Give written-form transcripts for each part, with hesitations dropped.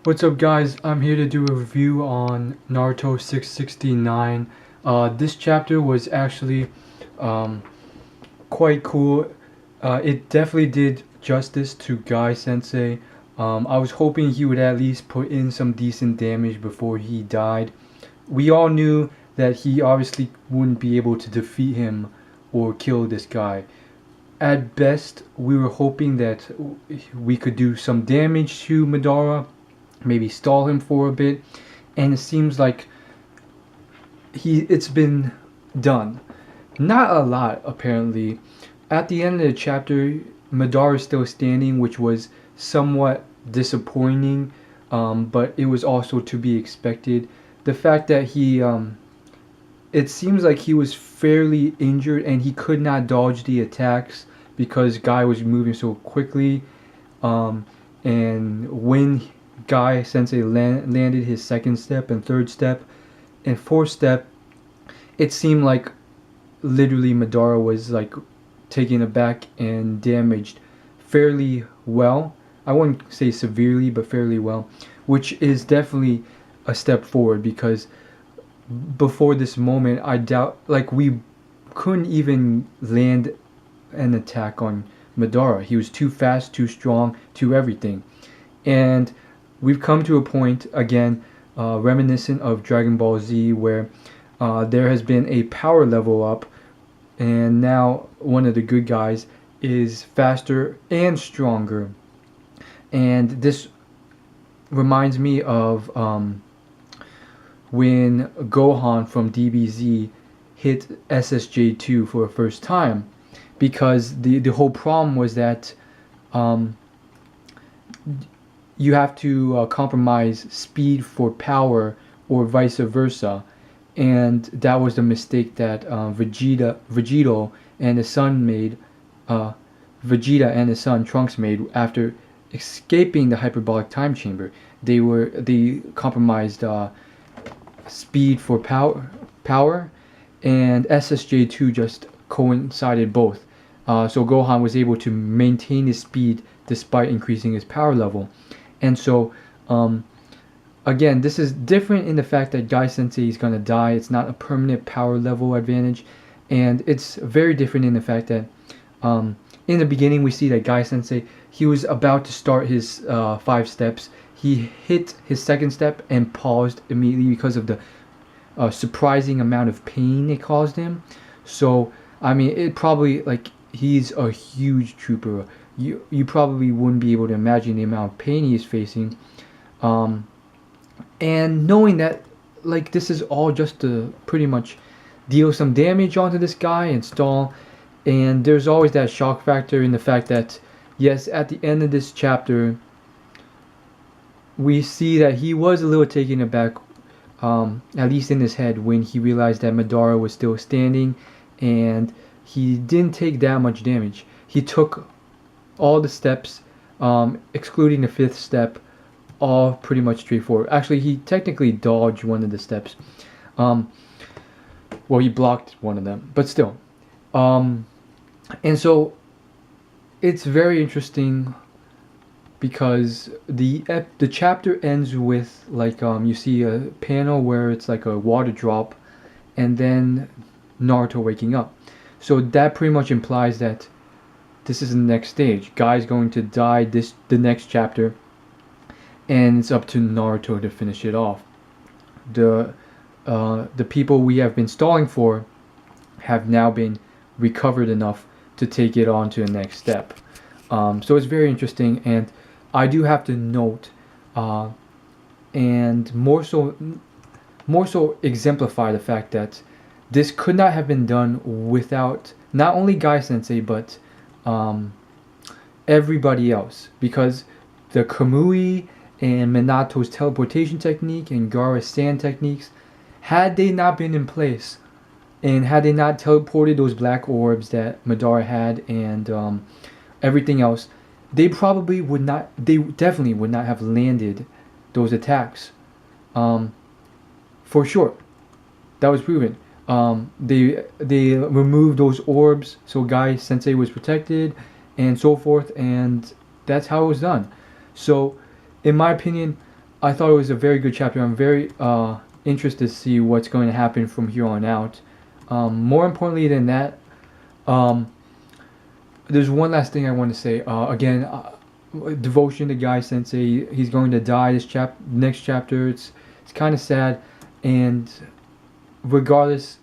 What's up guys, I'm here to do a review on Naruto 669. This chapter was actually um, quite cool. It definitely did justice to Guy Sensei. I was hoping he would at least put in some decent damage before he died. We all knew that he obviously wouldn't be able to defeat him or kill this guy. At best, we were hoping that we could do some damage to Madara, maybe stall him for a bit, and it seems like it's been done. Not a lot apparently. At the end of the chapter, Madara is still standing, which was somewhat disappointing, but it was also to be expected. The fact that it seems like he was fairly injured and he could not dodge the attacks because Guy was moving so quickly, and when Guy Sensei landed his second step and third step and fourth step, it seemed like literally Madara was like taken aback and damaged fairly well. I wouldn't say severely, but fairly well, which is definitely a step forward because before this moment, I doubt, like, we couldn't even land an attack on Madara. He was too fast, too strong, too everything. And we've come to a point again, reminiscent of Dragon Ball Z, where there has been a power level up, and now one of the good guys is faster and stronger. And this reminds me of when Gohan from DBZ hit SSJ2 for the first time, because the whole problem was that you have to compromise speed for power or vice versa, and that was the mistake that Vegeta and his son made. Vegeta and his son Trunks made after escaping the hyperbolic time chamber. They compromised speed for power, and SSJ2 just coincided both. So Gohan was able to maintain his speed despite increasing his power level. And so, again, this is different in the fact that Guy Sensei is going to die. It's not a permanent power level advantage. And it's very different in the fact that in the beginning we see that Guy Sensei, he was about to start his 5 steps. He hit his second step and paused immediately because of the surprising amount of pain it caused him. So, I mean, it probably, like, he's a huge trooper. You probably wouldn't be able to imagine the amount of pain he is facing. And knowing that, like, this is all just to pretty much deal some damage onto this guy and stall. And there's always that shock factor in the fact that, yes, at the end of this chapter, we see that he was a little taken aback, at least in his head, when he realized that Madara was still standing and he didn't take that much damage. He took all the steps, excluding the 5th step, all pretty much straightforward. Actually, he technically dodged one of the steps. Well, he blocked one of them, but still. And so it's very interesting because the chapter ends with, like, you see a panel where it's like a water drop and then Naruto waking up. So that pretty much implies that this is the next stage. Guy's going to die the next chapter, and it's up to Naruto to finish it off. The people we have been stalling for have now been recovered enough to take it on to the next step. So it's very interesting, and I do have to note, and more so exemplify the fact that this could not have been done without not only Guy Sensei but everybody else, because the Kamui and Minato's teleportation technique and Gaara's sand techniques, had they not been in place, and had they not teleported those black orbs that Madara had and everything else, they definitely would not have landed those attacks. For sure. That was proven. They removed those orbs so Guy Sensei was protected and so forth, and that's how it was done. So in my opinion, I thought it was a very good chapter. I'm very interested to see what's going to happen from here on out. More importantly than that, um, there's one last thing I want to say. Again, devotion to Guy Sensei. He's going to die this next chapter. It's kind of sad, and regardless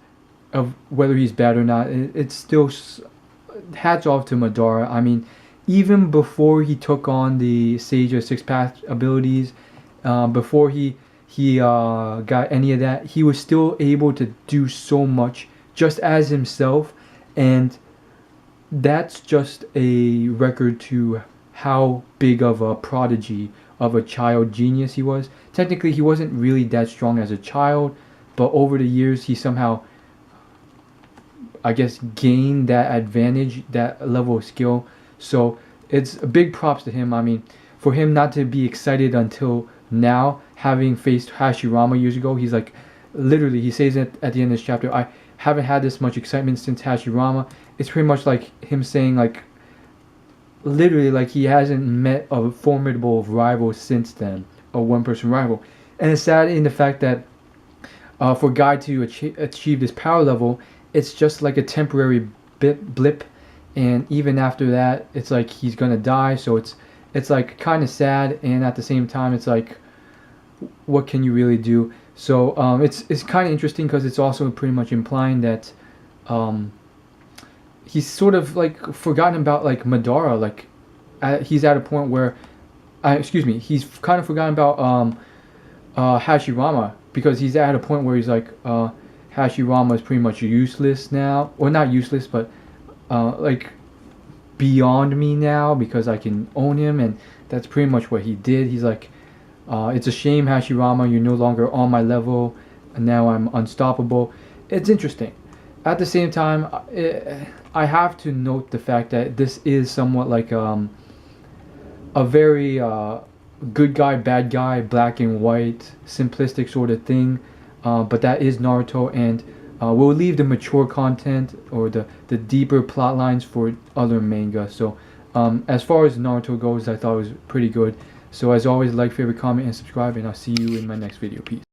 of whether he's bad or not, it's still hats off to Madara. I mean, even before he took on the Sage of Six Path abilities, before he got any of that, he was still able to do so much just as himself, and that's just a record to how big of a prodigy of a child genius he was. Technically, he wasn't really that strong as a child, but over the years, he somehow, I guess, gained that advantage, that level of skill. So it's a big props to him. I mean, for him not to be excited until now, having faced Hashirama years ago, he's like, literally, he says it at the end of this chapter, I haven't had this much excitement since Hashirama. It's pretty much like him saying, like, literally, like he hasn't met a formidable rival since then, a one-person rival. And it's sad in the fact that for Guy to achieve this power level, it's just like a temporary blip, and even after that, it's like he's gonna die. So it's like kind of sad, and at the same time, it's like, what can you really do? So it's kind of interesting because it's also pretty much implying that he's sort of like forgotten about like Madara. Like he's at a point where, excuse me, he's kind of forgotten about Hashirama, because he's at a point where he's like, Hashirama is pretty much useless now, or not useless, but like beyond me now because I can own him, and that's pretty much what he did. He's like, it's a shame, Hashirama, you're no longer on my level, and now I'm unstoppable. It's interesting. At the same time, I have to note the fact that this is somewhat like a very good guy, bad guy, black and white, simplistic sort of thing. But that is Naruto, and we'll leave the mature content or the deeper plot lines for other manga. So as far as Naruto goes, I thought it was pretty good. So as always, like, favorite, comment, and subscribe, and I'll see you in my next video. Peace.